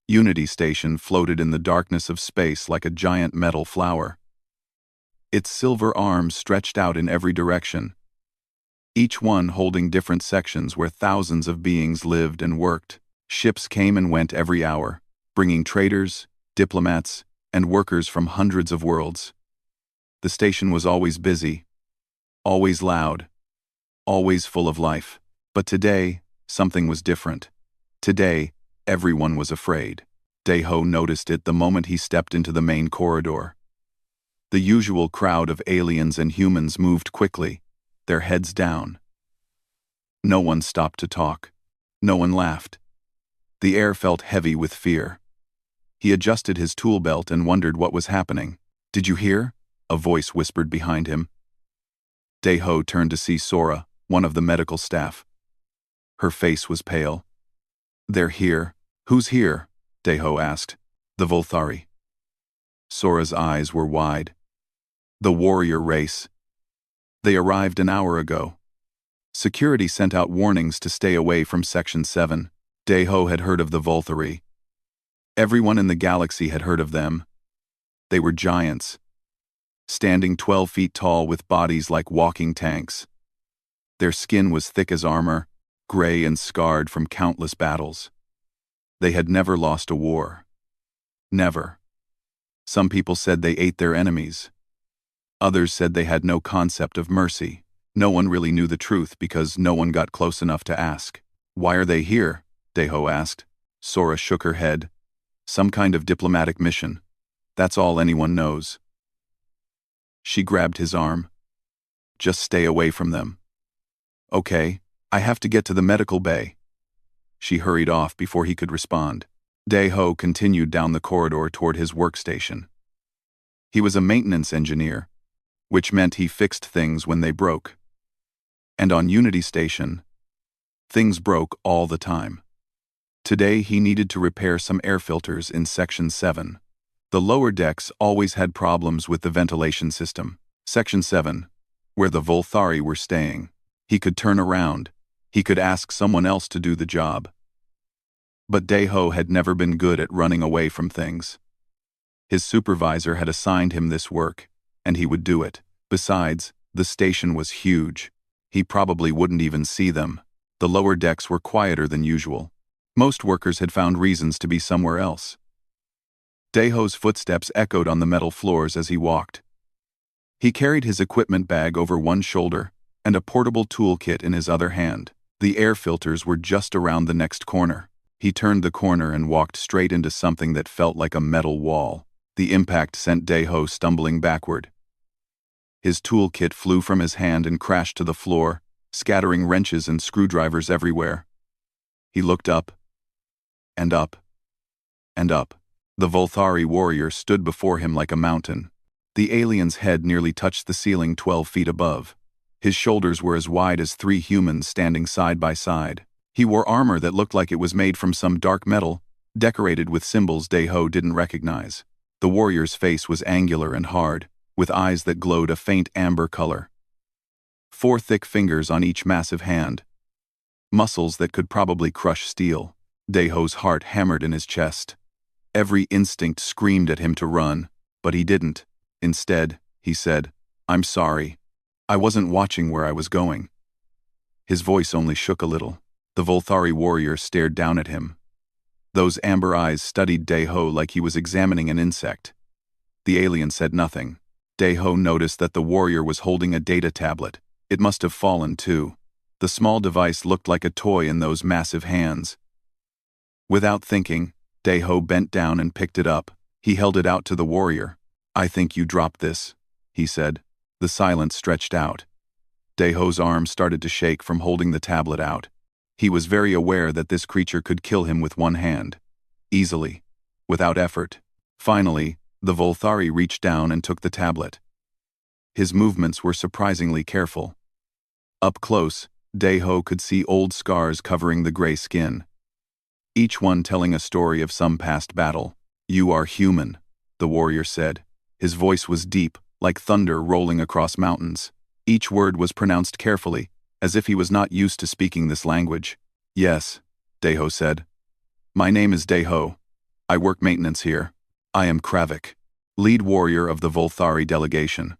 Unity Station floated in the darkness of space like a giant metal flower. Its silver arms stretched out in every direction, each one holding different sections where thousands of beings lived and worked. Ships came and went every hour, bringing traders, diplomats, and workers from hundreds of worlds. The station was always busy, always loud, always full of life. But today, something was different. Today, everyone was afraid. Daeho noticed it the moment he stepped into the main corridor. The usual crowd of aliens and humans moved quickly, their heads down. No one stopped to talk. No one laughed. The air felt heavy with fear. He adjusted his tool belt and wondered what was happening. "Did you hear?" a voice whispered behind him. Daeho turned to see Sora, one of the medical staff. Her face was pale. "They're here." "Who's here?" Daeho asked. "The Volthari." Sora's eyes were wide. "The warrior race. They arrived an hour ago. Security sent out warnings to stay away from Section 7. Daeho had heard of the Volthari. Everyone in the galaxy had heard of them. They were giants, standing 12 feet tall with bodies like walking tanks. Their skin was thick as armor, gray and scarred from countless battles. They had never lost a war. Never. Some people said they ate their enemies. Others said they had no concept of mercy. No one really knew the truth because no one got close enough to ask. "Why are they here?" Daeho asked. Sora shook her head. "Some kind of diplomatic mission. That's all anyone knows." She grabbed his arm. "Just stay away from them." "Okay, I have to get to the medical bay." She hurried off before he could respond. Daeho continued down the corridor toward his workstation. He was a maintenance engineer, which meant he fixed things when they broke. And on Unity Station, things broke all the time. Today he needed to repair some air filters in Section 7. The lower decks always had problems with the ventilation system. Section 7, where the Volthari were staying. He could turn around. He could ask someone else to do the job. But Daeho had never been good at running away from things. His supervisor had assigned him this work, and he would do it. Besides, the station was huge. He probably wouldn't even see them. The lower decks were quieter than usual. Most workers had found reasons to be somewhere else. Daeho's footsteps echoed on the metal floors as he walked. He carried his equipment bag over one shoulder and a portable toolkit in his other hand. The air filters were just around the next corner. He turned the corner and walked straight into something that felt like a metal wall. The impact sent Daeho stumbling backward. His toolkit flew from his hand and crashed to the floor, scattering wrenches and screwdrivers everywhere. He looked up, and up, and up. The Volthari warrior stood before him like a mountain. The alien's head nearly touched the ceiling 12 feet above. His shoulders were as wide as 3 humans standing side by side. He wore armor that looked like it was made from some dark metal, decorated with symbols Daeho didn't recognize. The warrior's face was angular and hard, with eyes that glowed a faint amber color. 4 thick fingers on each massive hand. Muscles that could probably crush steel. Daeho's heart hammered in his chest. Every instinct screamed at him to run, but he didn't. Instead, he said, "I'm sorry. I wasn't watching where I was going." His voice only shook a little. The Volthari warrior stared down at him. Those amber eyes studied Daeho like he was examining an insect. The alien said nothing. Daeho noticed that the warrior was holding a data tablet. It must have fallen too. The small device looked like a toy in those massive hands. Without thinking, Daeho bent down and picked it up. He held it out to the warrior. "I think you dropped this," he said. The silence stretched out. Daeho's arm started to shake from holding the tablet out. He was very aware that this creature could kill him with one hand. Easily. Without effort. Finally, the Volthari reached down and took the tablet. His movements were surprisingly careful. Up close, Daeho could see old scars covering the gray skin, each one telling a story of some past battle. "You are human," the warrior said. His voice was deep, like thunder rolling across mountains. Each word was pronounced carefully, as if he was not used to speaking this language. "Yes," Daeho said. "My name is Daeho. I work maintenance here. I am Kravik, lead warrior of the Volthari delegation.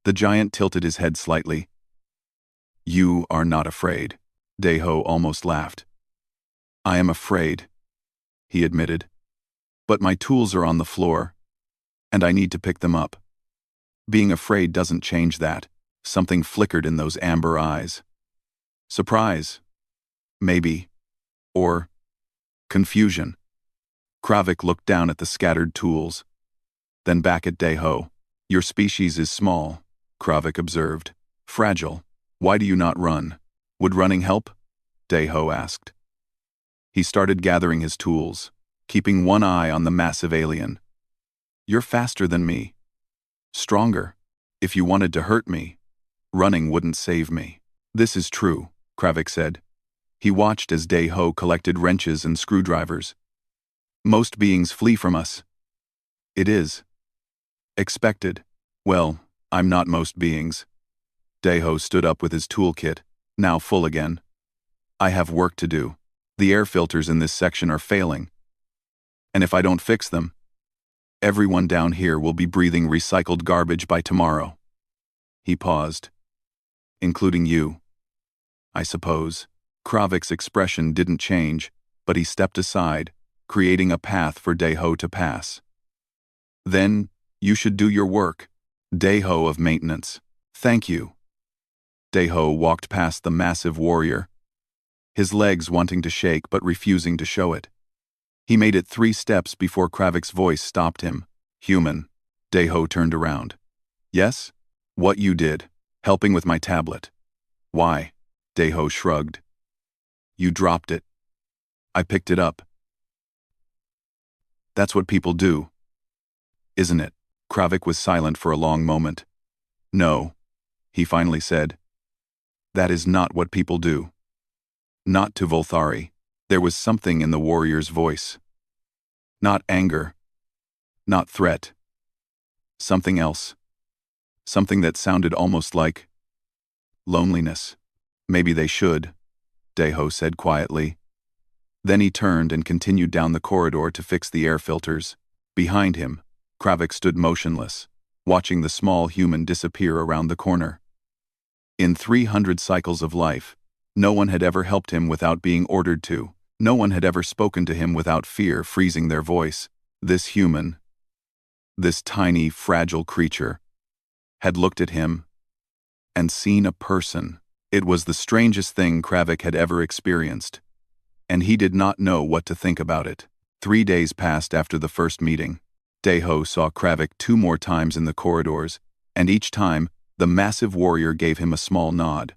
The giant tilted his head slightly. You are not afraid. Deho almost laughed. I am afraid, he admitted. But my tools are on the floor, and I need to pick them up. Being afraid doesn't change that. Something flickered in those amber eyes. Surprise. Maybe. Or confusion. Kravik looked down at the scattered tools, then back at Deho. Your species is small, Kravik observed. Fragile. Why do you not run? Would running help? Deho asked. He started gathering his tools, keeping one eye on the massive alien. You're faster than me. Stronger. If you wanted to hurt me, running wouldn't save me. This is true, Kravik said. He watched as Deho collected wrenches and screwdrivers. Most beings flee from us. It is expected. Well, I'm not most beings. Deho stood up with his toolkit, now full again. I have work to do. The air filters in this section are failing. And if I don't fix them, everyone down here will be breathing recycled garbage by tomorrow. He paused. Including you. I suppose. Kravik's expression didn't change, but he stepped aside, creating a path for Deho to pass. Then, you should do your work. Deho of maintenance. Thank you. Deho walked past the massive warrior, his legs wanting to shake but refusing to show it. He made it 3 steps before Kravik's voice stopped him. Human. Deho turned around. Yes? What you did. Helping with my tablet. Why? Deho shrugged. You dropped it. I picked it up. That's what people do. Isn't it? Kravik was silent for a long moment. No, he finally said. That is not what people do. Not to Volthari. There was something in the warrior's voice. Not anger. Not threat. Something else. Something that sounded almost like loneliness. Maybe they should, Deho said quietly. Then he turned and continued down the corridor to fix the air filters. Behind him, Kravik stood motionless, watching the small human disappear around the corner. In 300 cycles of life, no one had ever helped him without being ordered to. No one had ever spoken to him without fear freezing their voice. This human, this tiny, fragile creature, had looked at him and seen a person. It was the strangest thing Kravik had ever experienced, and he did not know what to think about it. 3 days passed after the first meeting. Deho saw Kravik 2 more times in the corridors, and each time, the massive warrior gave him a small nod.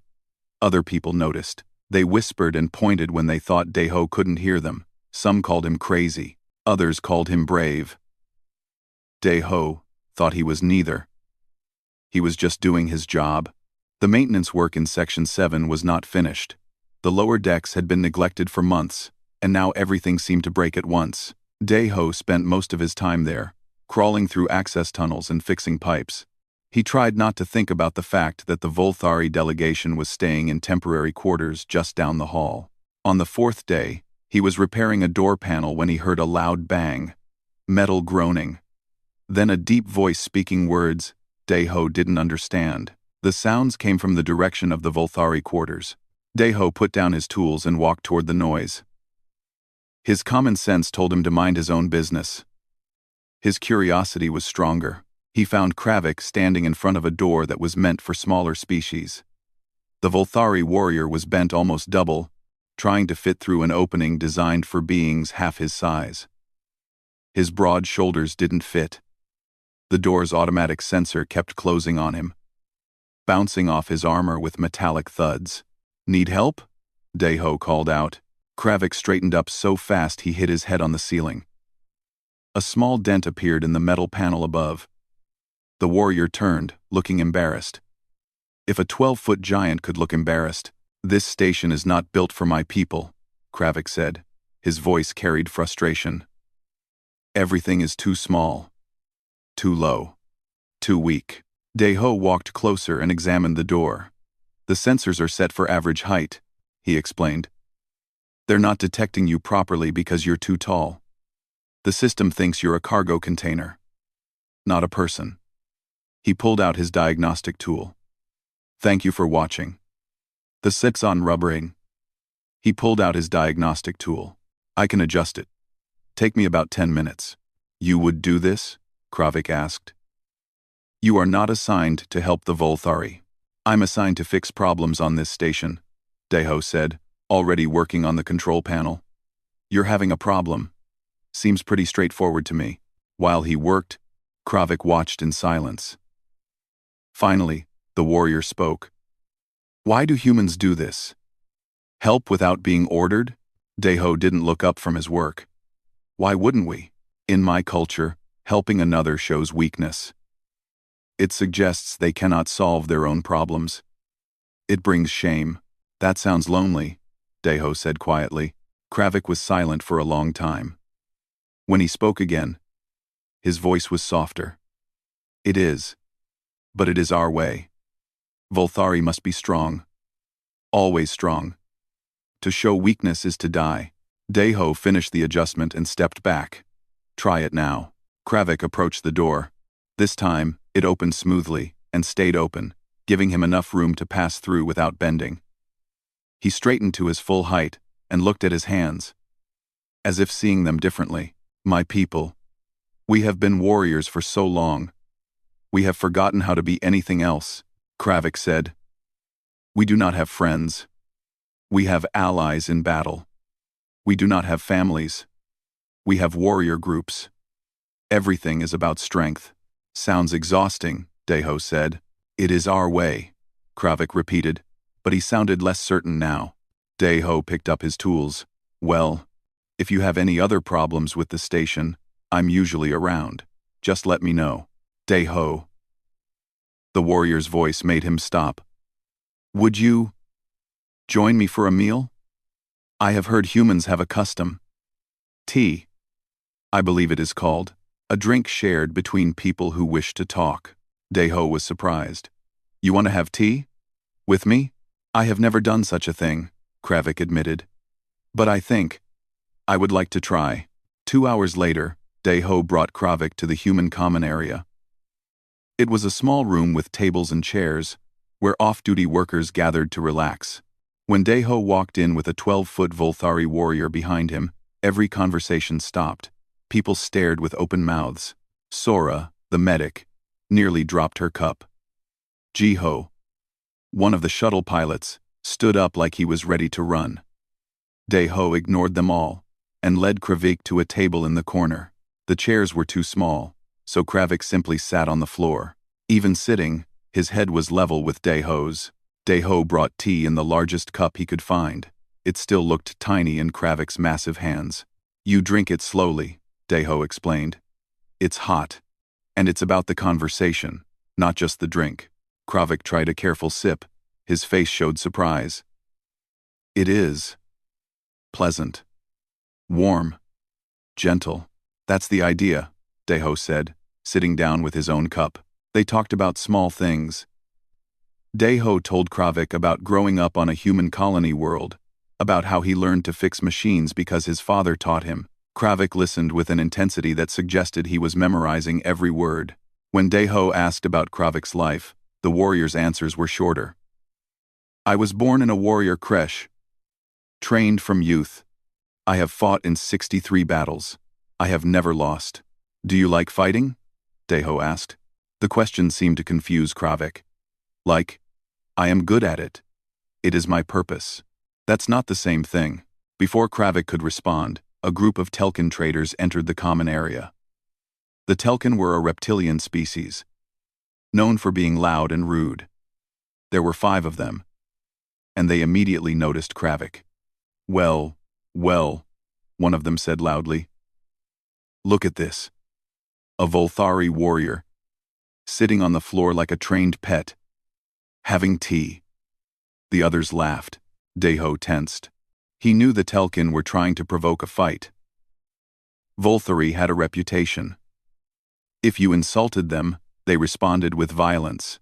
Other people noticed. They whispered and pointed when they thought Deho couldn't hear them. Some called him crazy. Others called him brave. Deho thought he was neither. He was just doing his job. The maintenance work in Section 7 was not finished. The lower decks had been neglected for months, and now everything seemed to break at once. Deho spent most of his time there, crawling through access tunnels and fixing pipes. He tried not to think about the fact that the Volthari delegation was staying in temporary quarters just down the hall. On the 4th day, he was repairing a door panel when he heard a loud bang, metal groaning. Then a deep voice speaking words Deho didn't understand. The sounds came from the direction of the Volthari quarters. Deho put down his tools and walked toward the noise. His common sense told him to mind his own business. His curiosity was stronger. He found Kravik standing in front of a door that was meant for smaller species. The Volthari warrior was bent almost double, trying to fit through an opening designed for beings half his size. His broad shoulders didn't fit. The door's automatic sensor kept closing on him, bouncing off his armor with metallic thuds. Need help? Deho called out. Kravik straightened up so fast he hit his head on the ceiling. A small dent appeared in the metal panel above. The warrior turned, looking embarrassed. If a 12-foot giant could look embarrassed, this station is not built for my people, Kravik said. His voice carried frustration. Everything is too small, too low, too weak. Deho walked closer and examined the door. The sensors are set for average height, he explained. They're not detecting you properly because you're too tall. The system thinks you're a cargo container, not a person. He pulled out his diagnostic tool. Thank you for watching. The sits on rubbering. He pulled out his diagnostic tool. I can adjust it. Take me about 10 minutes. You would do this? Kravik asked. You are not assigned to help the Volthari. I'm assigned to fix problems on this station, Deho said, already working on the control panel. You're having a problem. Seems pretty straightforward to me. While he worked, Kravik watched in silence. Finally, the warrior spoke. Why do humans do this? Help without being ordered? Deho didn't look up from his work. Why wouldn't we? In my culture, helping another shows weakness. It suggests they cannot solve their own problems. It brings shame. That sounds lonely, Deho said quietly. Kravik was silent for a long time. When he spoke again, his voice was softer. It is. But it is our way. Volthari must be strong. Always strong. To show weakness is to die. Deho finished the adjustment and stepped back. Try it now. Kravik approached the door. This time, it opened smoothly and stayed open, giving him enough room to pass through without bending. He straightened to his full height and looked at his hands, as if seeing them differently. My people. We have been warriors for so long. We have forgotten how to be anything else, Kravik said. We do not have friends. We have allies in battle. We do not have families. We have warrior groups. Everything is about strength. Sounds exhausting, Deho said. It is our way, Kravik repeated, but he sounded less certain now. Deho picked up his tools. Well, if you have any other problems with the station, I'm usually around. Just let me know. Deho. The warrior's voice made him stop. Would you join me for a meal? I have heard humans have a custom. Tea. I believe it is called. A drink shared between people who wish to talk. Deho was surprised. You want to have tea? With me? I have never done such a thing, Kravik admitted. But I would like to try. 2 hours later, Deho brought Kravik to the human common area. It was a small room with tables and chairs, where off-duty workers gathered to relax. When Deho walked in with a 12-foot Volthari warrior behind him, every conversation stopped. People stared with open mouths. Sora, the medic, nearly dropped her cup. Jiho, one of the shuttle pilots, stood up like he was ready to run. Deho ignored them all and led Kravik to a table in the corner. The chairs were too small, so Kravik simply sat on the floor. Even sitting, his head was level with Deho's. Deho brought tea in the largest cup he could find. It still looked tiny in Kravik's massive hands. You drink it slowly, Deho explained. It's hot. And it's about the conversation, not just the drink. Kravik tried a careful sip. His face showed surprise. It is pleasant. Warm. Gentle. That's the idea, Deho said, sitting down with his own cup. They talked about small things. Deho told Kravik about growing up on a human colony world, about how he learned to fix machines because his father taught him. Kravik listened with an intensity that suggested he was memorizing every word. When Deho asked about Kravik's life, the warrior's answers were shorter. I was born in a warrior creche. Trained from youth. I have fought in 63 battles. I have never lost. Do you like fighting? Deho asked. The question seemed to confuse Kravik. Like, I am good at it. It is my purpose. That's not the same thing. Before Kravik could respond, a group of Telkin traders entered the common area. The Telkin were a reptilian species, known for being loud and rude. There were 5 of them, and they immediately noticed Kravik. Well, one of them said loudly. Look at this. A Volthari warrior, sitting on the floor like a trained pet, having tea. The others laughed. Deho tensed. He knew the Telkin were trying to provoke a fight. Volthari had a reputation. If you insulted them, they responded with violence.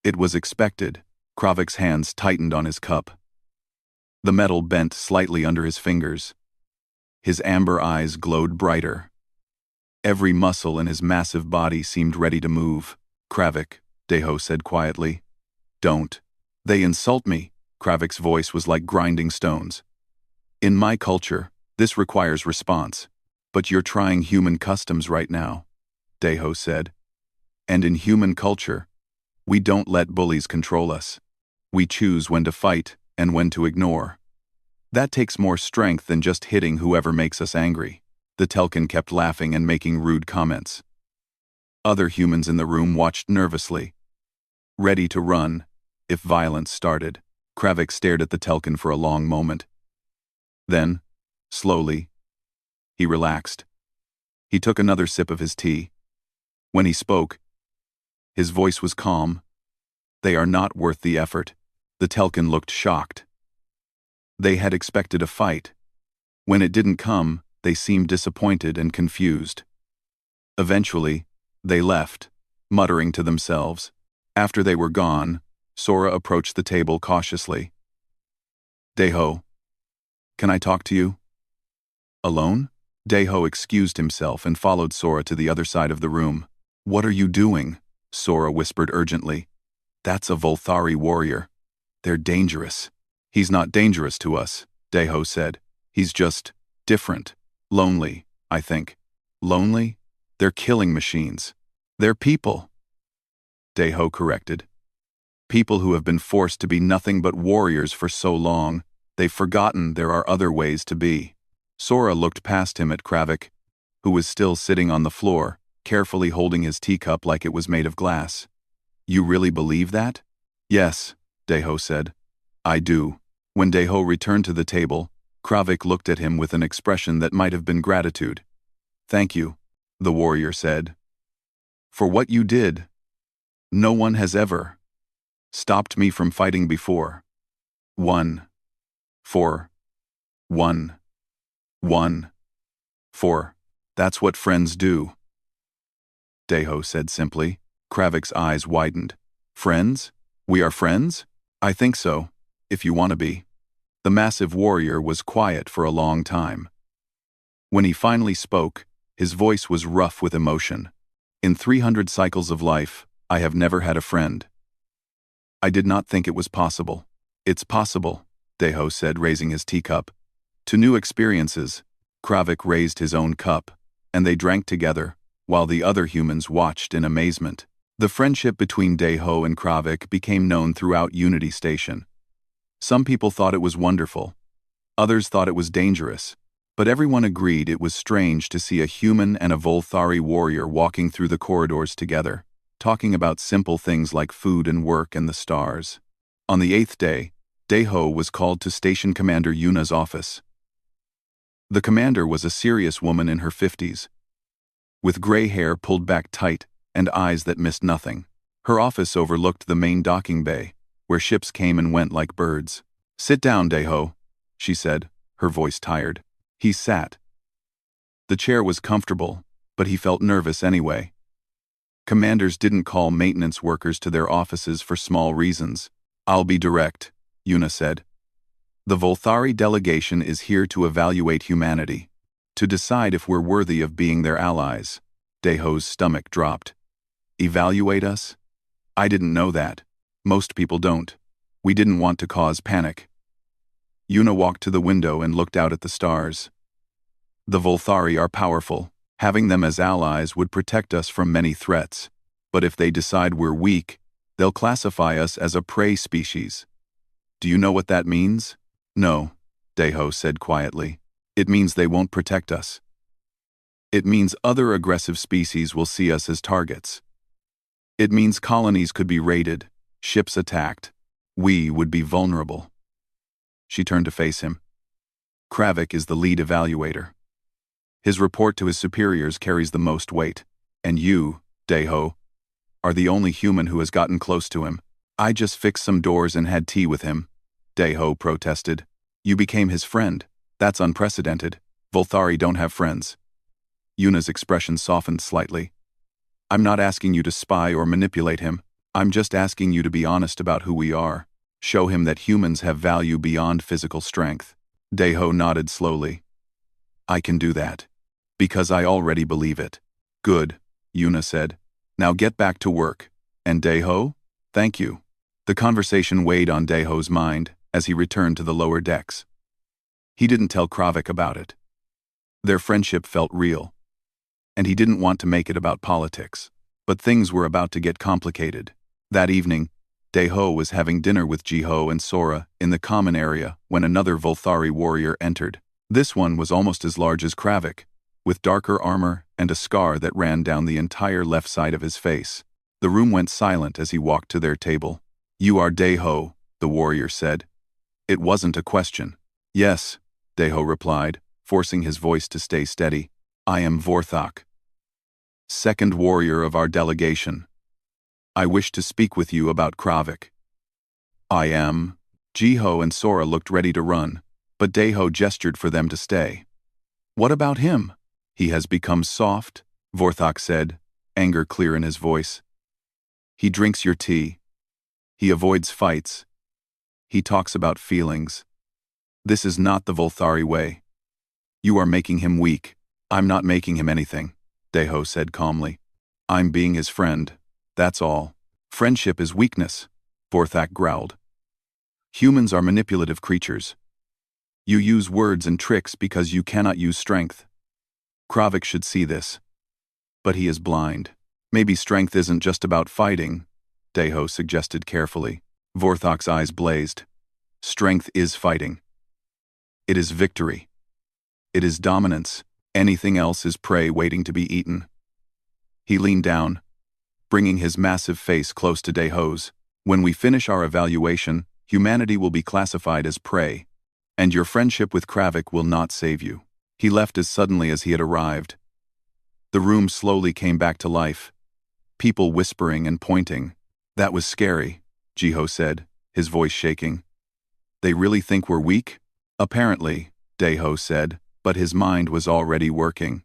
It was expected. Kravik's hands tightened on his cup. The metal bent slightly under his fingers. His amber eyes glowed brighter. Every muscle in his massive body seemed ready to move. "Kravik," Deho said quietly. "Don't. They insult me." Kravik's voice was like grinding stones. "In my culture, this requires response. But you're trying human customs right now," Deho said. "And in human culture, we don't let bullies control us. We choose when to fight and when to ignore. That takes more strength than just hitting whoever makes us angry." The Telkin kept laughing and making rude comments. Other humans in the room watched nervously, ready to run if violence started. Kravik stared at the Telkin for a long moment. Then, slowly, he relaxed. He took another sip of his tea. When he spoke, his voice was calm. "They are not worth the effort." The Telkin looked shocked. They had expected a fight. When it didn't come, they seemed disappointed and confused. Eventually, they left, muttering to themselves. After they were gone, Sora approached the table cautiously. "Deho, can I talk to you?" "Alone?" Deho excused himself and followed Sora to the other side of the room. "What are you doing?" Sora whispered urgently. "That's a Volthari warrior. They're dangerous." "He's not dangerous to us," Deho said. "He's just different. Lonely, I think." "Lonely? They're killing machines. They're people," Deho corrected. "People who have been forced to be nothing but warriors for so long, they've forgotten there are other ways to be." Sora looked past him at Kravik, who was still sitting on the floor, carefully holding his teacup like it was made of glass. "You really believe that?" "Yes," Deho said. "I do." When Deho returned to the table, Kravik looked at him with an expression that might have been gratitude. "Thank you," the warrior said, "for what you did. No one has ever stopped me from fighting before. One. For. One. One. For. That's what friends do," Deho said simply. Kravik's eyes widened. "Friends? We are friends? I think so, if you want to be." The massive warrior was quiet for a long time. When he finally spoke, his voice was rough with emotion. "In 300 cycles of life, I have never had a friend. I did not think it was possible." "It's possible," Deho said, raising his teacup. "To new experiences." Kravik raised his own cup, and they drank together, while the other humans watched in amazement. The friendship between Deho and Kravik became known throughout Unity Station. Some people thought it was wonderful. Others thought it was dangerous. But everyone agreed it was strange to see a human and a Volthari warrior walking through the corridors together, talking about simple things like food and work and the stars. On the 8th day, Deho was called to Station Commander Yuna's office. The commander was a serious woman in her 50s, with gray hair pulled back tight and eyes that missed nothing. Her office overlooked the main docking bay, where ships came and went like birds. "Sit down, Deho," she said, her voice tired. He sat. The chair was comfortable, but he felt nervous anyway. Commanders didn't call maintenance workers to their offices for small reasons. "I'll be direct," Yuna said. "The Volthari delegation is here to evaluate humanity, to decide if we're worthy of being their allies." Deho's stomach dropped. "Evaluate us? I didn't know that. Most people don't. We didn't want to cause panic." Yuna walked to the window and looked out at the stars. "The Volthari are powerful. Having them as allies would protect us from many threats. But if they decide we're weak, they'll classify us as a prey species. Do you know what that means?" "No," Deho said quietly. "It means they won't protect us. It means other aggressive species will see us as targets. It means colonies could be raided, ships attacked. We would be vulnerable." She turned to face him. "Kravik is the lead evaluator. His report to his superiors carries the most weight. And you, Deho, are the only human who has gotten close to him." "I just fixed some doors and had tea with him," Deho protested. "You became his friend. That's unprecedented. Volthari don't have friends." Yuna's expression softened slightly. "I'm not asking you to spy or manipulate him. I'm just asking you to be honest about who we are. Show him that humans have value beyond physical strength." Deho nodded slowly. I can do that. Because I already believe it. Good, Yuna said. Now get back to work. And Daeho? Thank you. The conversation weighed on Daeho's mind as he returned to the lower decks. He didn't tell Kravik about it. Their friendship felt real. And he didn't want to make it about politics. But things were about to get complicated. That evening, Daeho was having dinner with Jiho and Sora in the common area when another Volthari warrior entered. This one was almost as large as Kravik, with darker armor and a scar that ran down the entire left side of his face. The room went silent as he walked to their table. You are Daeho, the warrior said. It wasn't a question. Yes, Daeho replied, forcing his voice to stay steady. I am Vorthok, second warrior of our delegation. I wish to speak with you about Kravik. I am. Jiho and Sora looked ready to run, but Daeho gestured for them to stay. What about him? He has become soft, Vorthok said, anger clear in his voice. He drinks your tea. He avoids fights. He talks about feelings. This is not the Volthari way. You are making him weak. I'm not making him anything, Daeho said calmly. I'm being his friend. That's all. Friendship is weakness, Vorthok growled. Humans are manipulative creatures. You use words and tricks because you cannot use strength. Kravik should see this. But he is blind. Maybe strength isn't just about fighting, Daeho suggested carefully. Vorthok's eyes blazed. Strength is fighting. It is victory. It is dominance. Anything else is prey waiting to be eaten. He leaned down, bringing his massive face close to Daeho's. When we finish our evaluation, humanity will be classified as prey, and your friendship with Kravik will not save you. He left as suddenly as he had arrived. The room slowly came back to life. People whispering and pointing. That was scary, Jiho said, his voice shaking. They really think we're weak? Apparently, Daeho said, but his mind was already working.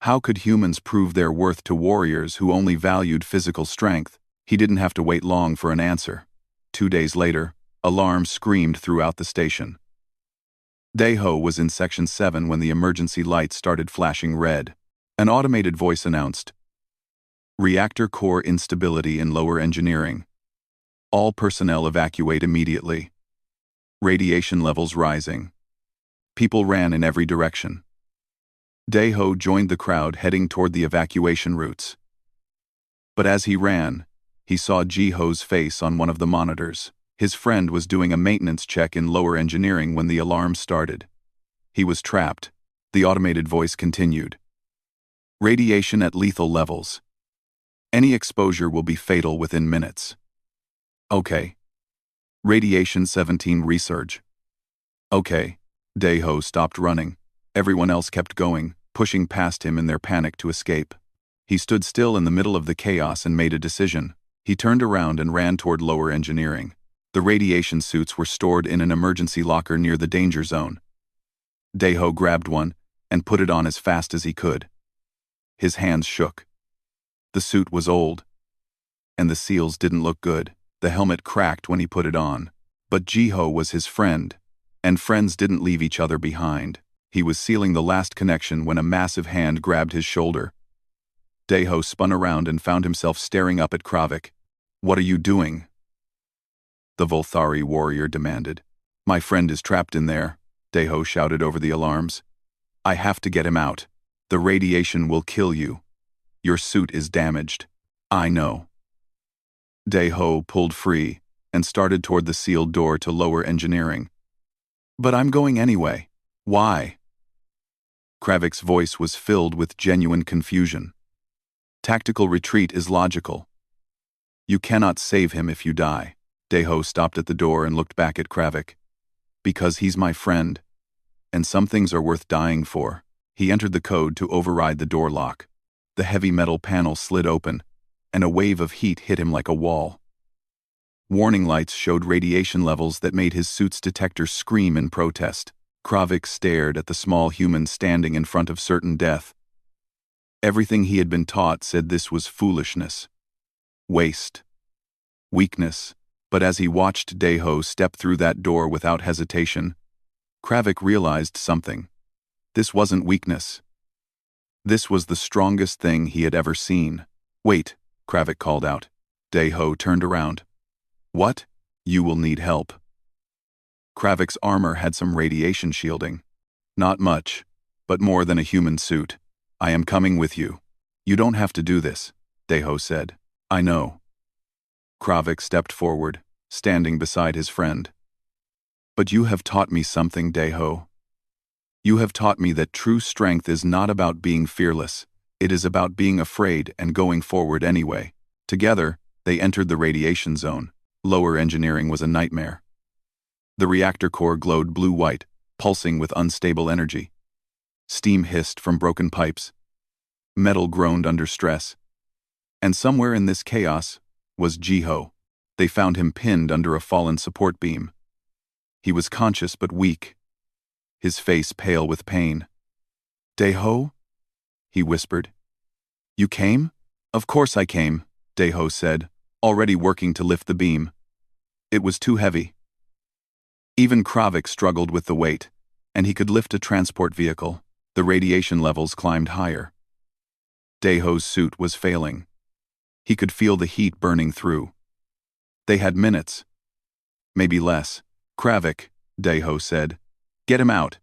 How could humans prove their worth to warriors who only valued physical strength? He didn't have to wait long for an answer. 2 days later, alarms screamed throughout the station. Daeho was in Section 7 when the emergency lights started flashing red. An automated voice announced, Reactor core instability in lower engineering. All personnel evacuate immediately. Radiation levels rising. People ran in every direction. Daeho joined the crowd heading toward the evacuation routes. But as he ran, he saw Jiho's face on one of the monitors. His friend was doing a maintenance check in lower engineering when the alarm started. He was trapped. The automated voice continued. Radiation at lethal levels. Any exposure will be fatal within minutes. Okay. Radiation 17 resurge. Okay. Daeho stopped running. Everyone else kept going, pushing past him in their panic to escape. He stood still in the middle of the chaos and made a decision. He turned around and ran toward lower engineering. The radiation suits were stored in an emergency locker near the danger zone. Daeho grabbed one and put it on as fast as he could. His hands shook. The suit was old, and the seals didn't look good. The helmet cracked when he put it on. But Jiho was his friend, and friends didn't leave each other behind. He was sealing the last connection when a massive hand grabbed his shoulder. Daeho spun around and found himself staring up at Kravik. What are you doing? The Volthari warrior demanded. My friend is trapped in there, Daeho shouted over the alarms. I have to get him out. The radiation will kill you. Your suit is damaged. I know. Daeho pulled free and started toward the sealed door to lower engineering. But I'm going anyway. Why? Kravik's voice was filled with genuine confusion. Tactical retreat is logical. You cannot save him if you die. Daeho stopped at the door and looked back at Kravik. Because he's my friend, and some things are worth dying for. He entered the code to override the door lock. The heavy metal panel slid open, and a wave of heat hit him like a wall. Warning lights showed radiation levels that made his suit's detector scream in protest. Kravik stared at the small human standing in front of certain death. Everything he had been taught said this was foolishness, waste, weakness. But as he watched Daeho step through that door without hesitation, Kravik realized something. This wasn't weakness. This was the strongest thing he had ever seen. "Wait," Kravik called out. Daeho turned around. "What? You will need help." Kravik's armor had some radiation shielding. "Not much, but more than a human suit. I am coming with you." "You don't have to do this," Daeho said. "I know." Kravik stepped forward, standing beside his friend. "But you have taught me something, Daeho. You have taught me that true strength is not about being fearless. It is about being afraid and going forward anyway." Together, they entered the radiation zone. Lower engineering was a nightmare. The reactor core glowed blue-white, pulsing with unstable energy. Steam hissed from broken pipes. Metal groaned under stress. And somewhere in this chaos was Jiho. They found him pinned under a fallen support beam. He was conscious but weak, his face pale with pain. "Daeho?" he whispered. "You came?" "Of course I came," Daeho said, already working to lift the beam. It was too heavy. Even Kravik struggled with the weight, and he could lift a transport vehicle. The radiation levels climbed higher. Daeho's suit was failing. He could feel the heat burning through. They had minutes. Maybe less. "Kravik," Daeho said. "Get him out.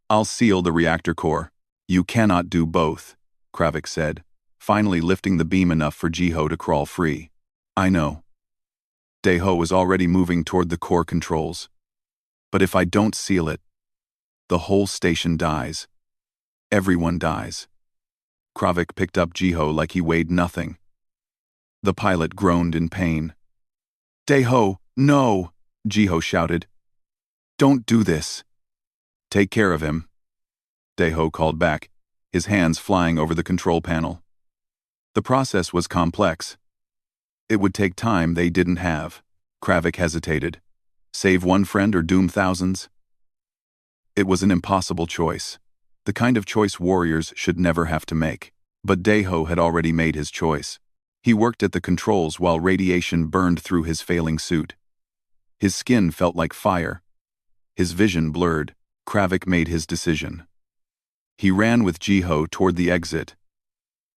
I'll seal the reactor core." "You cannot do both," Kravik said, finally lifting the beam enough for Jiho to crawl free. "I know." Daeho was already moving toward the core controls. "But if I don't seal it, the whole station dies. Everyone dies." Kravik picked up Jiho like he weighed nothing. The pilot groaned in pain. "Daeho, no!" Jiho shouted. "Don't do this." "Take care of him," Daeho called back, his hands flying over the control panel. The process was complex. It would take time they didn't have. Kravik hesitated. Save one friend or doom thousands? It was an impossible choice. The kind of choice warriors should never have to make. But Daeho had already made his choice. He worked at the controls while radiation burned through his failing suit. His skin felt like fire. His vision blurred. Kravik made his decision. He ran with Jiho toward the exit,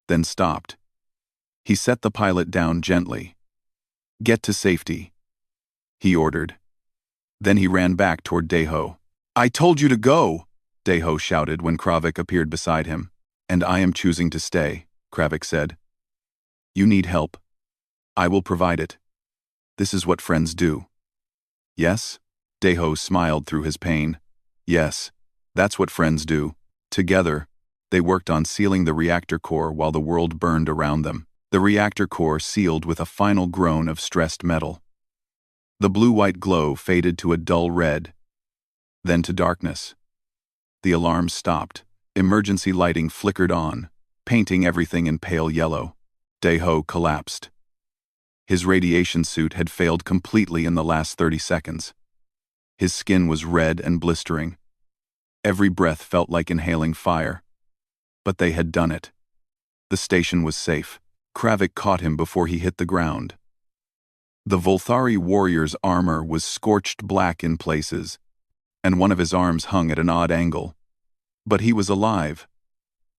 then stopped. He set the pilot down gently. "Get to safety," he ordered. Then he ran back toward Daeho. "I told you to go!" Daeho shouted when Kravik appeared beside him. "And I am choosing to stay," Kravik said. "You need help. I will provide it. This is what friends do." "Yes?" Daeho smiled through his pain. "Yes, that's what friends do." Together, they worked on sealing the reactor core while the world burned around them. The reactor core sealed with a final groan of stressed metal. The blue-white glow faded to a dull red, then to darkness. The alarms stopped. Emergency lighting flickered on, painting everything in pale yellow. Daeho collapsed. His radiation suit had failed completely in the last 30 seconds. His skin was red and blistering. Every breath felt like inhaling fire. But they had done it. The station was safe. Kravik caught him before he hit the ground. The Volthari warrior's armor was scorched black in places, and one of his arms hung at an odd angle. But he was alive.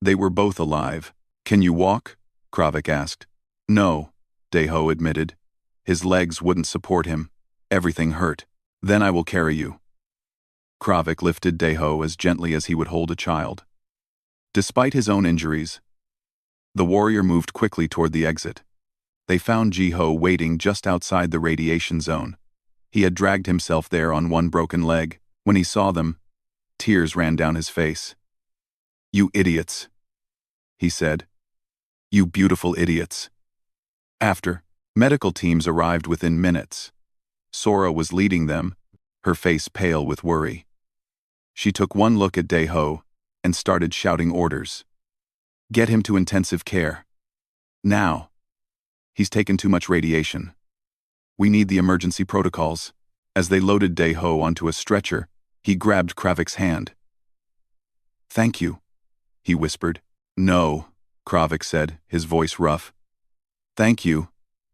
They were both alive. "Can you walk?" Kravik asked. "No," Daeho admitted. His legs wouldn't support him. Everything hurt. "Then I will carry you." Kravik lifted Daeho as gently as he would hold a child. Despite his own injuries, the warrior moved quickly toward the exit. They found Jiho waiting just outside the radiation zone. He had dragged himself there on one broken leg. When he saw them, tears ran down his face. "You idiots," he said. "You beautiful idiots." After, medical teams arrived within minutes. Sora was leading them, her face pale with worry. She took one look at Daeho and started shouting orders. "Get him to intensive care. Now. He's taken too much radiation. We need the emergency protocols." As they loaded Daeho onto a stretcher, he grabbed Kravik's hand. "Thank you," he whispered. "No," Kravik said, his voice rough. "Thank you.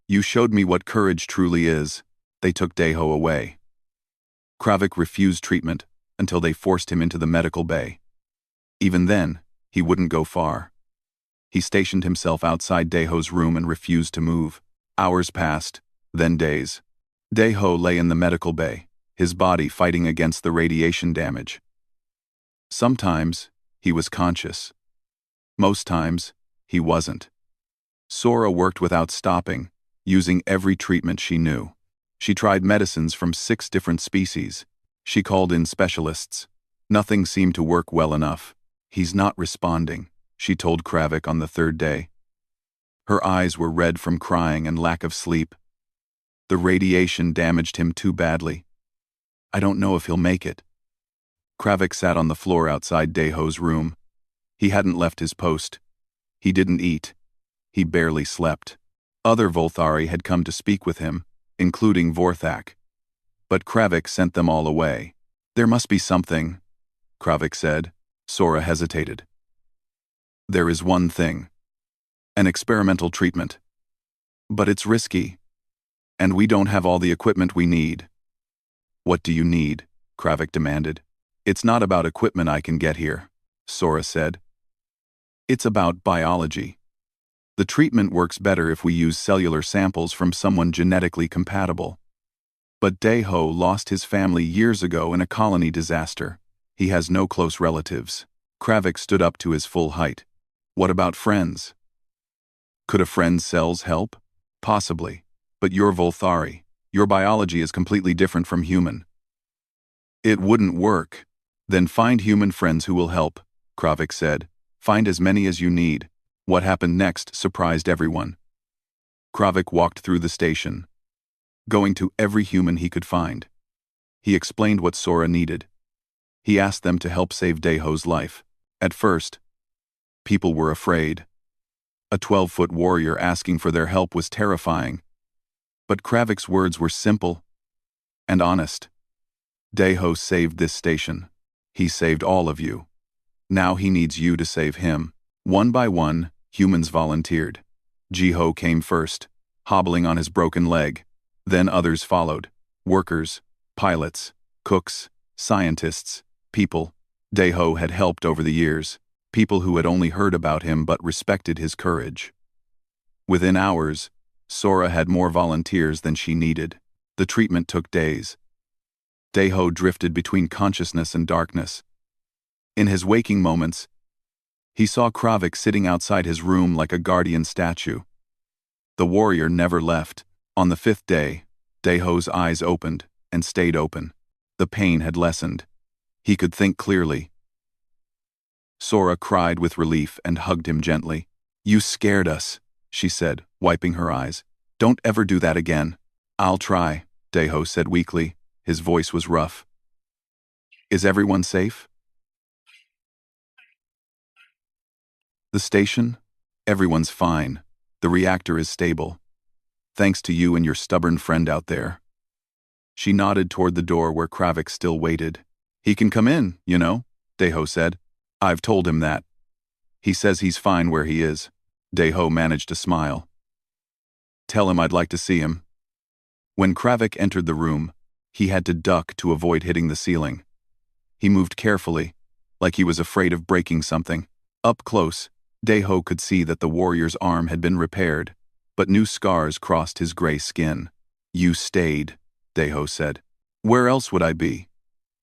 You showed me what courage truly is." They took Daeho away. Kravik refused treatment until they forced him into the medical bay. Even then, he wouldn't go far. He stationed himself outside Daeho's room and refused to move. Hours passed, then days. Daeho lay in the medical bay, his body fighting against the radiation damage. Sometimes, he was conscious. Most times, he wasn't. Sora worked without stopping, using every treatment she knew. She tried medicines from 6 different species. She called in specialists. Nothing seemed to work well enough. "He's not responding," she told Kravik on the 3rd day. Her eyes were red from crying and lack of sleep. The radiation damaged him too badly. "I don't know if he'll make it." Kravik sat on the floor outside Daeho's room. He hadn't left his post. He didn't eat. He barely slept. Other Volthari had come to speak with him, including Vorthak. But Kravik sent them all away. "There must be something," Kravik said. Sora hesitated. "There is one thing. An experimental treatment. But it's risky. And we don't have all the equipment we need." "What do you need?" Kravik demanded. "It's not about equipment I can get here," Sora said. "It's about biology. The treatment works better if we use cellular samples from someone genetically compatible. But Daeho lost his family years ago in a colony disaster. He has no close relatives." Kravik stood up to his full height. "What about friends? Could a friend's cells help? Possibly. But you're Volthari. Your biology is completely different from human." "It wouldn't work." "Then find human friends who will help," Kravik said. "Find as many as you need." What happened next surprised everyone. Kravik walked through the station, going to every human he could find. He explained what Sora needed. He asked them to help save Daeho's life. At first, people were afraid. A 12-foot warrior asking for their help was terrifying. But Kravik's words were simple and honest. "Daeho saved this station. He saved all of you. Now he needs you to save him." One by one, humans volunteered. Jiho came first, hobbling on his broken leg. Then others followed. Workers, pilots, cooks, scientists, people Daeho had helped over the years, people who had only heard about him but respected his courage. Within hours, Sora had more volunteers than she needed. The treatment took days. Daeho drifted between consciousness and darkness. In his waking moments, he saw Kravik sitting outside his room like a guardian statue. The warrior never left. On the 5th day, Daeho's eyes opened and stayed open. The pain had lessened. He could think clearly. Sora cried with relief and hugged him gently. "You scared us," she said, wiping her eyes. "Don't ever do that again." "I'll try," Daeho said weakly. His voice was rough. "Is everyone safe?" "The station? Everyone's fine. The reactor is stable. Thanks to you and your stubborn friend out there." She nodded toward the door where Kravik still waited. "He can come in, you know," Daeho said. "I've told him that. He says he's fine where he is." Daeho managed to smile. "Tell him I'd like to see him." When Kravik entered the room, he had to duck to avoid hitting the ceiling. He moved carefully, like he was afraid of breaking something. Up close, Daeho could see that the warrior's arm had been repaired, but new scars crossed his gray skin. "You stayed," Daeho said. "Where else would I be?"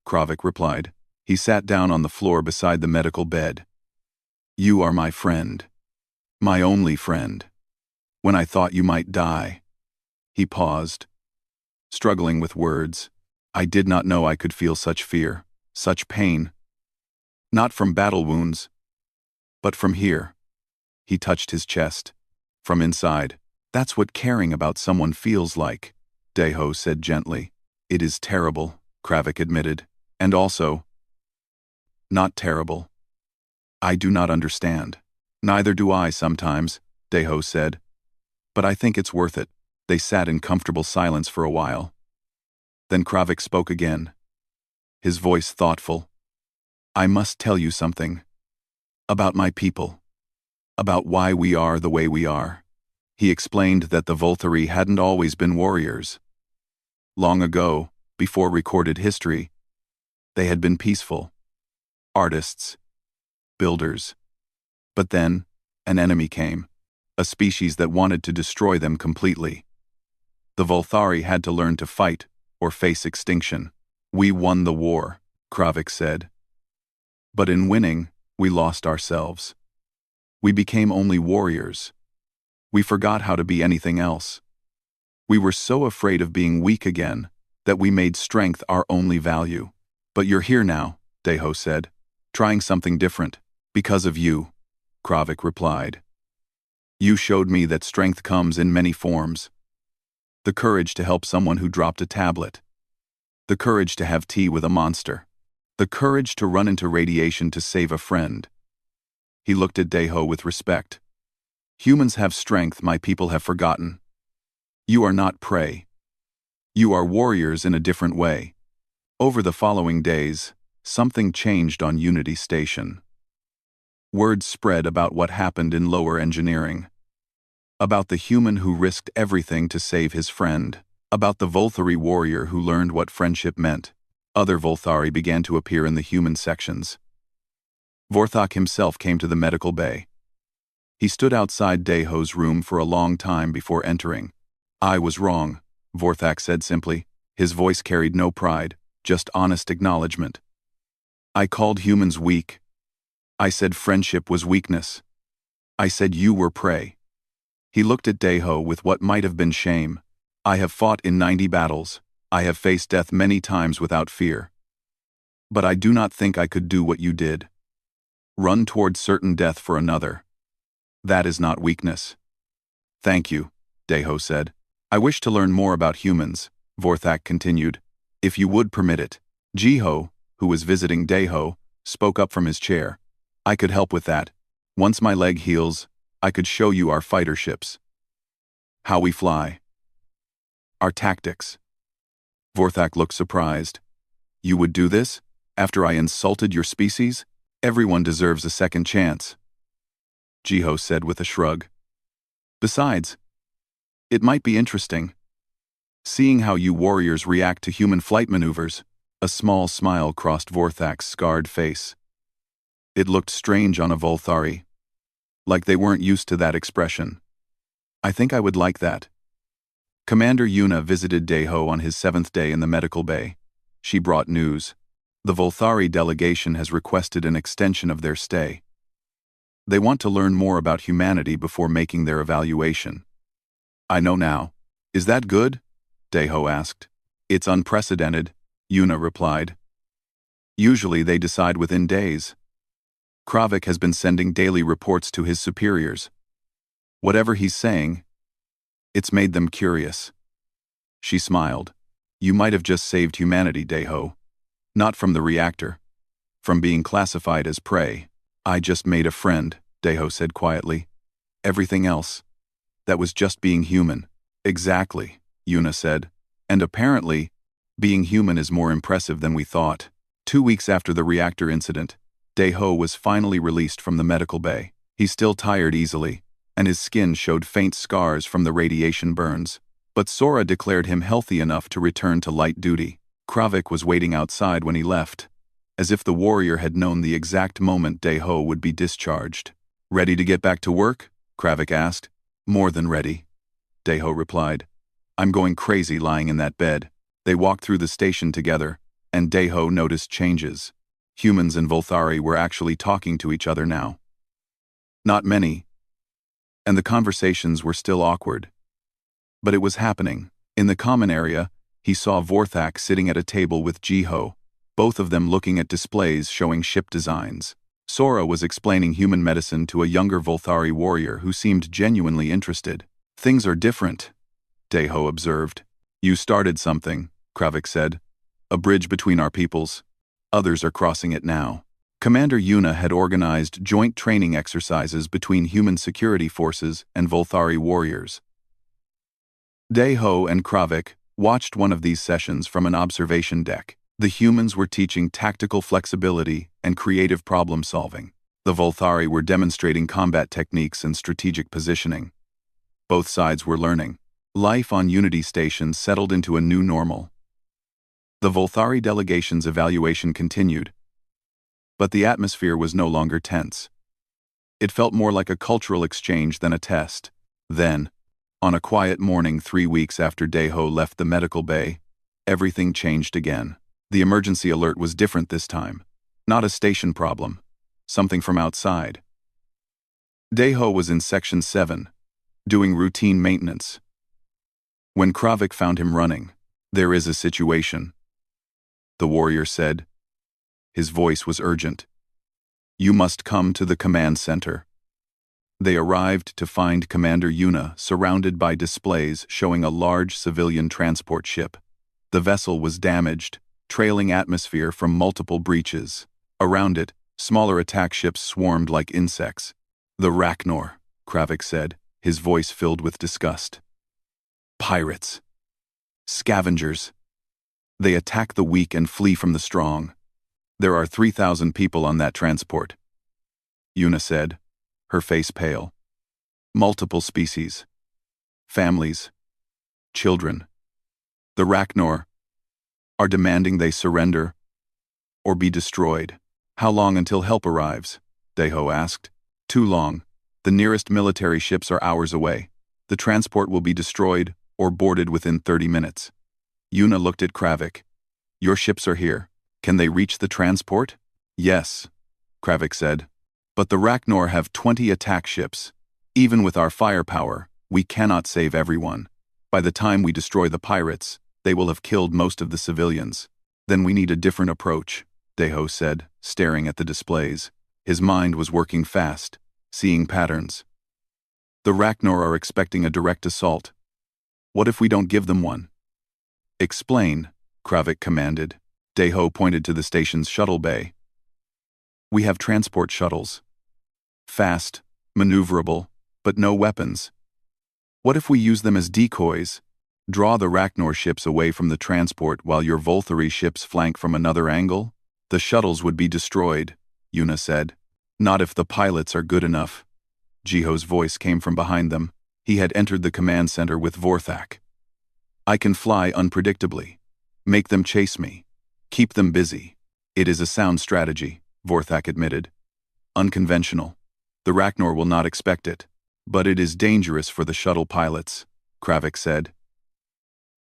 Kravik replied. He sat down on the floor beside the medical bed. "You are my friend. My only friend. When I thought you might die." He paused, struggling with words. "I did not know I could feel such fear, such pain. Not from battle wounds, but from here." He touched his chest. "From inside. That's what caring about someone feels like," Daeho said gently. "It is terrible," Kravik admitted. "And also, not terrible. I do not understand." "Neither do I sometimes," Daeho said. "But I think it's worth it." They sat in comfortable silence for a while. Then Kravik spoke again, his voice thoughtful. "I must tell you something. About my people. About why we are the way we are." He explained that the Volthari hadn't always been warriors. Long ago, before recorded history, they had been peaceful. Artists. builders. But then, an enemy came, a species that wanted to destroy them completely. The Volthari had to learn to fight or face extinction. We won the war, Kravik said. But in winning, we lost ourselves. We became only warriors. We forgot how to be anything else. We were so afraid of being weak again that we made strength our only value. But you're here now, Deho said, trying something different. Because of you, Kravik replied. You showed me that strength comes in many forms. The courage to help someone who dropped a tablet. The courage to have tea with a monster. The courage to run into radiation to save a friend. He looked at Deho with respect. Humans have strength my people have forgotten. You are not prey. You are warriors in a different way. Over the following days, something changed on Unity Station. Word spread about what happened in lower engineering. About the human who risked everything to save his friend. About the Volthari warrior who learned what friendship meant. Other Volthari began to appear in the human sections. Vorthak himself came to the medical bay. He stood outside Deho's room for a long time before entering. I was wrong, Vorthak said simply. His voice carried no pride, just honest acknowledgement. I called humans weak. I said friendship was weakness. I said you were prey. He looked at Deho with what might have been shame. I have fought in 90 battles. I have faced death many times without fear. But I do not think I could do what you did. Run toward certain death for another. That is not weakness. Thank you, Deho said. I wish to learn more about humans, Vorthak continued. If you would permit it. Jiho, who was visiting Deho, spoke up from his chair. I could help with that. Once my leg heals, I could show you our fighter ships. How we fly. Our tactics. Vorthak looked surprised. You would do this? After I insulted your species? Everyone deserves a second chance. Jiho said with a shrug. Besides, it might be interesting. Seeing how you warriors react to human flight maneuvers. A small smile crossed Vorthak's scarred face. It looked strange on a Volthari. Like they weren't used to that expression. I think I would like that. Commander Yuna visited Deho on his 7th day in the medical bay. She brought news. The Volthari delegation has requested an extension of their stay. They want to learn more about humanity before making their evaluation. I know now. Is that good? Deho asked. It's unprecedented, Yuna replied. Usually they decide within days. Kravik has been sending daily reports to his superiors. Whatever he's saying, it's made them curious. She smiled. You might have just saved humanity, Deho. Not from the reactor. From being classified as prey. I just made a friend, Deho said quietly. Everything else. That was just being human. Exactly, Yuna said. And apparently, being human is more impressive than we thought. 2 weeks after the reactor incident, Deho was finally released from the medical bay. He still tired easily, and his skin showed faint scars from the radiation burns. But Sora declared him healthy enough to return to light duty. Kravik was waiting outside when he left, as if the warrior had known the exact moment Deho would be discharged. Ready to get back to work? Kravik asked. More than ready, Deho replied. I'm going crazy lying in that bed. They walked through the station together, and Deho noticed changes. Humans and Volthari were actually talking to each other now. Not many, and the conversations were still awkward. But it was happening. In the common area, he saw Vorthak sitting at a table with Jiho, both of them looking at displays showing ship designs. Sora was explaining human medicine to a younger Volthari warrior who seemed genuinely interested. Things are different, Deho observed. You started something, Kravik said. A bridge between our peoples. Others are crossing it now. Commander Yuna had organized joint training exercises between human security forces and Volthari warriors. Deho and Kravik watched one of these sessions from an observation deck. The humans were teaching tactical flexibility and creative problem-solving. The Volthari were demonstrating combat techniques and strategic positioning. Both sides were learning. Life on Unity Station settled into a new normal. The Volthari delegation's evaluation continued. But the atmosphere was no longer tense. It felt more like a cultural exchange than a test. Then, on a quiet morning 3 weeks after Daeho left the medical bay, everything changed again. The emergency alert was different this time. Not a station problem. Something from outside. Daeho was in Section 7, doing routine maintenance. When Kravik found him running, "There is a situation," the warrior said. His voice was urgent. "You must come to the command center." They arrived to find Commander Yuna surrounded by displays showing a large civilian transport ship. The vessel was damaged, trailing atmosphere from multiple breaches. Around it, smaller attack ships swarmed like insects. "The Rachnar," Kravik said, his voice filled with disgust. "Pirates. Scavengers. They attack the weak and flee from the strong. There are 3,000 people on that transport," Yuna said, her face pale. "Multiple species. Families. Children. The Rachnar are demanding they surrender or be destroyed." "How long until help arrives?" Daeho asked. "Too long. The nearest military ships are hours away. The transport will be destroyed or boarded within 30 minutes. Yuna looked at Kravik. "Your ships are here. Can they reach the transport?" "Yes," Kravik said. "But the Rachnar have 20 attack ships. Even with our firepower, we cannot save everyone. By the time we destroy the pirates, they will have killed most of the civilians. Then we need a different approach," Daeho said, staring at the displays. His mind was working fast, seeing patterns. "The Rachnar are expecting a direct assault. What if we don't give them one?" "Explain," Kravik commanded. Daeho pointed to the station's shuttle bay. "We have transport shuttles. Fast, maneuverable, but no weapons. What if we use them as decoys? Draw the Rachnar ships away from the transport while your Volthari ships flank from another angle? The shuttles would be destroyed," Yuna said. "Not if the pilots are good enough." Jiho's voice came from behind them. He had entered the command center with Vorthak. "I can fly unpredictably. Make them chase me. Keep them busy." "It is a sound strategy," Vorthak admitted. "Unconventional. The Rachnar will not expect it. But it is dangerous for the shuttle pilots," Kravik said.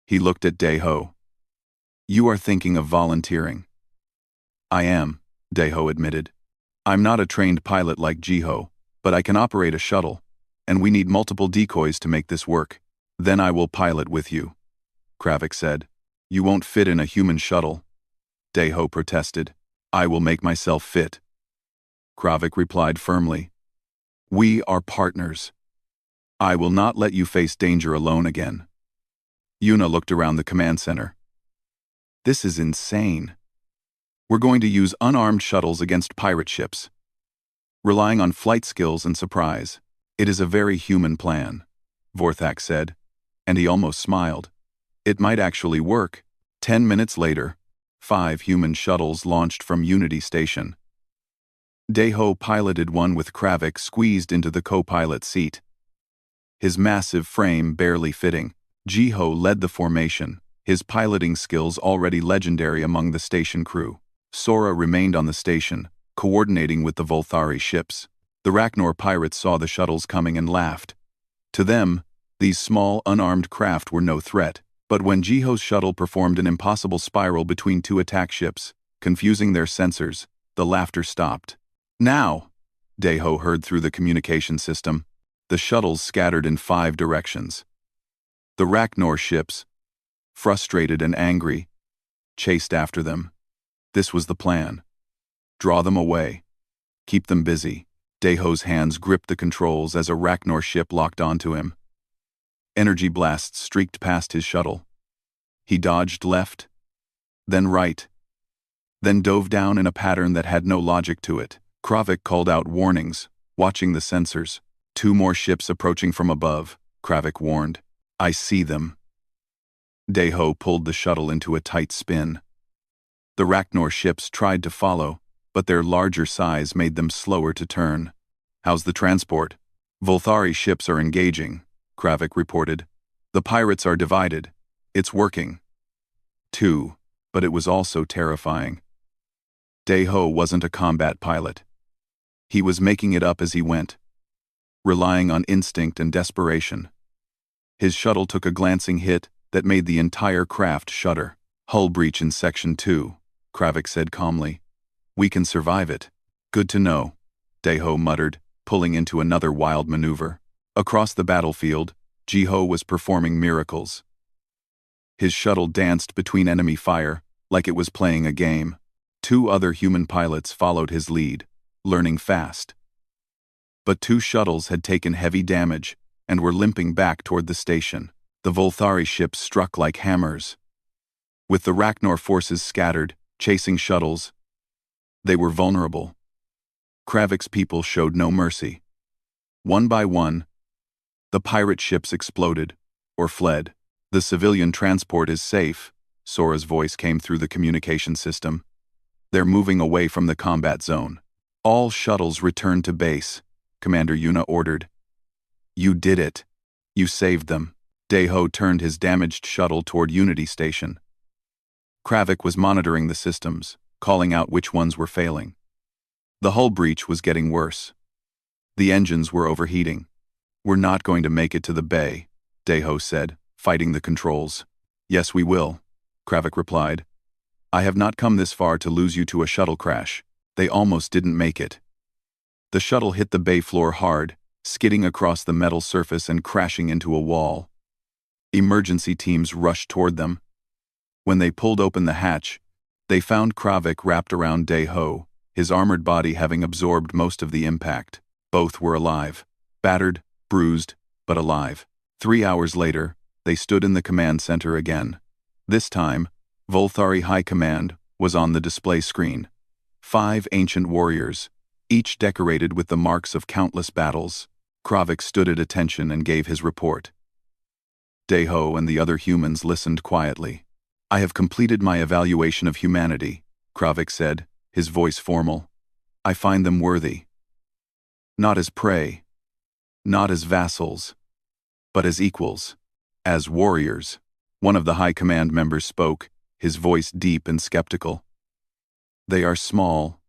He looked at Daeho. "You are thinking of volunteering." "I am," Daeho admitted. "I'm not a trained pilot like Jiho, but I can operate a shuttle, and we need multiple decoys to make this work. Then I will pilot with you," Kravik said. "You won't fit in a human shuttle," Daeho protested. "I will make myself fit," Kravik replied firmly. "We are partners. I will not let you face danger alone again." Yuna looked around the command center. "This is insane. We're going to use unarmed shuttles against pirate ships, relying on flight skills and surprise. It is a very human plan," Vorthak said, and he almost smiled. It might actually work. 10 minutes later, 5 human shuttles launched from Unity Station. Daeho piloted one with Kravik squeezed into the co-pilot seat, his massive frame barely fitting. Jiho led the formation, his piloting skills already legendary among the station crew. Sora remained on the station, coordinating with the Volthari ships. The Rachnar pirates saw the shuttles coming and laughed. To them, these small, unarmed craft were no threat. But when Jiho's shuttle performed an impossible spiral between 2 attack ships, confusing their sensors, the laughter stopped. "Now!" Daeho heard through the communication system. The shuttles scattered in 5 directions. The Rachnar ships, frustrated and angry, chased after them. This was the plan. Draw them away. Keep them busy. Daeho's hands gripped the controls as a Rachnar ship locked onto him. Energy blasts streaked past his shuttle. He dodged left, then right, then dove down in a pattern that had no logic to it. Kravik called out warnings, watching the sensors. 2 more ships approaching from above, Kravik warned. "I see them." Daeho pulled the shuttle into a tight spin. The Rachnar ships tried to follow, but their larger size made them slower to turn. "How's the transport?" "Volthari ships are engaging," Kravik reported. "The pirates are divided. It's working." 2, but it was also terrifying. Daeho wasn't a combat pilot. He was making it up as he went, relying on instinct and desperation. His shuttle took a glancing hit that made the entire craft shudder. "Hull breach in Section 2, Kravik said calmly. "We can survive it." "Good to know," Daeho muttered, pulling into another wild maneuver. Across the battlefield, Jiho was performing miracles. His shuttle danced between enemy fire like it was playing a game. 2 other human pilots followed his lead, learning fast. But 2 shuttles had taken heavy damage and were limping back toward the station. The Volthari ships struck like hammers. With the Rachnor forces scattered, chasing shuttles, they were vulnerable. Kravik's people showed no mercy. One by one, the pirate ships exploded or fled. "The civilian transport is safe," Sora's voice came through the communication system. "They're moving away from the combat zone." "All shuttles return to base," Commander Yuna ordered. "You did it. You saved them." Daeho turned his damaged shuttle toward Unity Station. Kravik was monitoring the systems, calling out which ones were failing. The hull breach was getting worse. The engines were overheating. "We're not going to make it to the bay," Daeho said, fighting the controls. "Yes, we will," Kravik replied. "I have not come this far to lose you to a shuttle crash." They almost didn't make it. The shuttle hit the bay floor hard, skidding across the metal surface and crashing into a wall. Emergency teams rushed toward them. When they pulled open the hatch, they found Kravik wrapped around Daeho, his armored body having absorbed most of the impact. Both were alive. Battered, bruised, but alive. 3 hours later, they stood in the command center again. This time, Volthari High Command was on the display screen. 5 ancient warriors, each decorated with the marks of countless battles. Kravik stood at attention and gave his report. Daeho and the other humans listened quietly. "I have completed my evaluation of humanity," Kravik said, his voice formal. "I find them worthy. Not as prey, not as vassals, but as equals, as warriors." One of the High Command members spoke, his voice deep and skeptical. "They are small,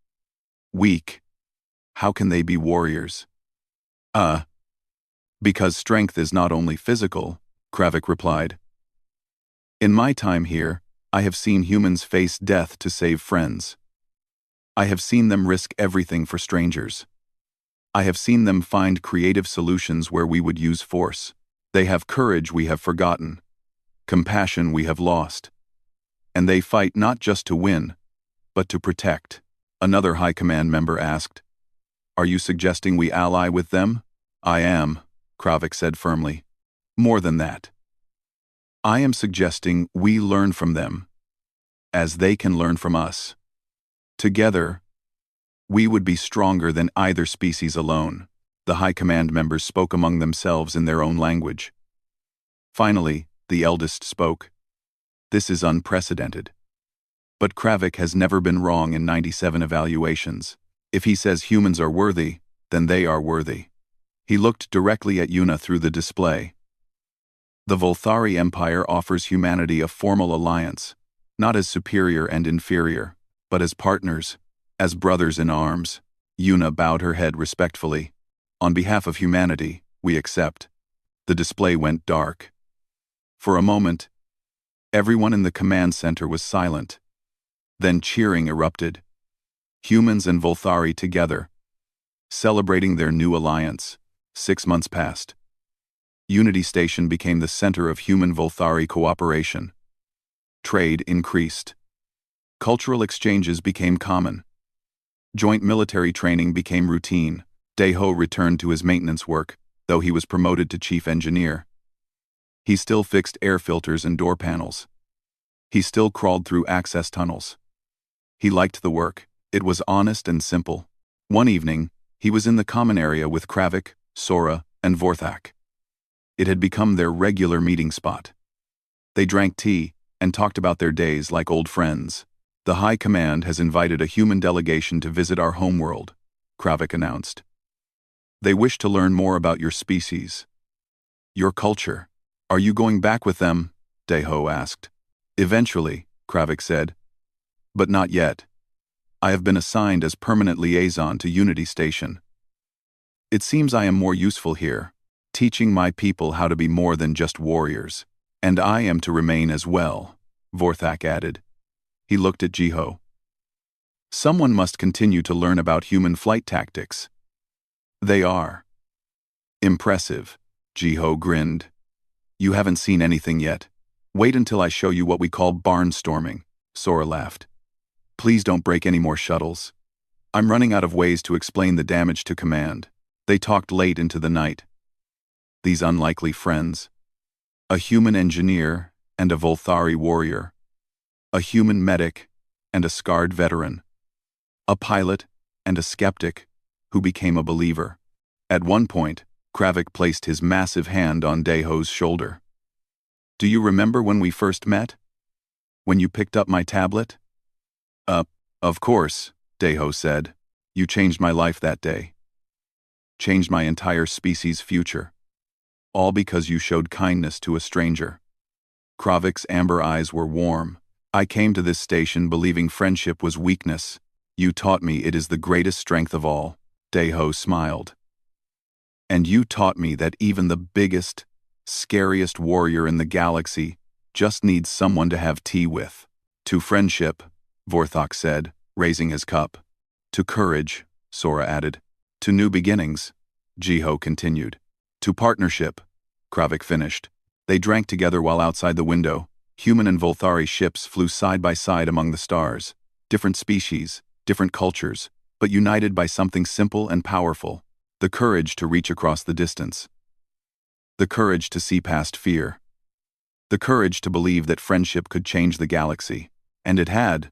weak. How can they be warriors?" Because strength is not only physical," Kravik replied. "In my time here, I have seen humans face death to save friends. I have seen them risk everything for strangers. I have seen them find creative solutions where we would use force. They have courage we have forgotten, compassion we have lost. And they fight not just to win, but to protect." Another High Command member asked, "Are you suggesting we ally with them?" "I am," Kravik said firmly. "More than that. I am suggesting we learn from them, as they can learn from us. Together, we would be stronger than either species alone." The High Command members spoke among themselves in their own language. Finally, the eldest spoke. "This is unprecedented. But Kravik has never been wrong in 97 evaluations. If he says humans are worthy, then they are worthy." He looked directly at Yuna through the display. "The Volthari Empire offers humanity a formal alliance, not as superior and inferior, but as partners, as brothers in arms." Yuna bowed her head respectfully. "On behalf of humanity, we accept." The display went dark. For a moment, everyone in the command center was silent. Then cheering erupted. Humans and Volthari together, celebrating their new alliance. 6 months passed. Unity Station became the center of human-Volthari cooperation. Trade increased. Cultural exchanges became common. Joint military training became routine. Daeho returned to his maintenance work, though he was promoted to chief engineer. He still fixed air filters and door panels. He still crawled through access tunnels. He liked the work. It was honest and simple. One evening, he was in the common area with Kravik, Sora, and Vorthak. It had become their regular meeting spot. They drank tea and talked about their days like old friends. "The High Command has invited a human delegation to visit our homeworld," Kravik announced. "They wish to learn more about your species, your culture." "Are you going back with them?" Daeho asked. "Eventually," Kravik said. "But not yet. I have been assigned as permanent liaison to Unity Station. It seems I am more useful here, teaching my people how to be more than just warriors. And I am to remain as well, Vorthak added. He looked at Jiho. Someone must continue to learn about human flight tactics. They are. Impressive, Jiho grinned. You haven't seen anything yet. Wait until I show you what we call barnstorming, Sora laughed. Please don't break any more shuttles. I'm running out of ways to explain the damage to command. They talked late into the night. These unlikely friends. A human engineer and a Volthari warrior. A human medic and a scarred veteran. A pilot and a skeptic who became a believer. At one point, Kravik placed his massive hand on Deho's shoulder. Do you remember when we first met? When you picked up my tablet? Of course, Deho said. You changed my life that day. Changed my entire species' future. All because you showed kindness to a stranger. Kravik's amber eyes were warm. I came to this station believing friendship was weakness. You taught me it is the greatest strength of all. Deho smiled. And you taught me that even the biggest, scariest warrior in the galaxy just needs someone to have tea with. To friendship, Vorthok said, raising his cup. To courage, Sora added. To new beginnings, Jiho continued. To partnership, Kravik finished. They drank together while outside the window. Human and Volthari ships flew side by side among the stars. Different species, different cultures, but united by something simple and powerful. The courage to reach across the distance. The courage to see past fear. The courage to believe that friendship could change the galaxy. And it had,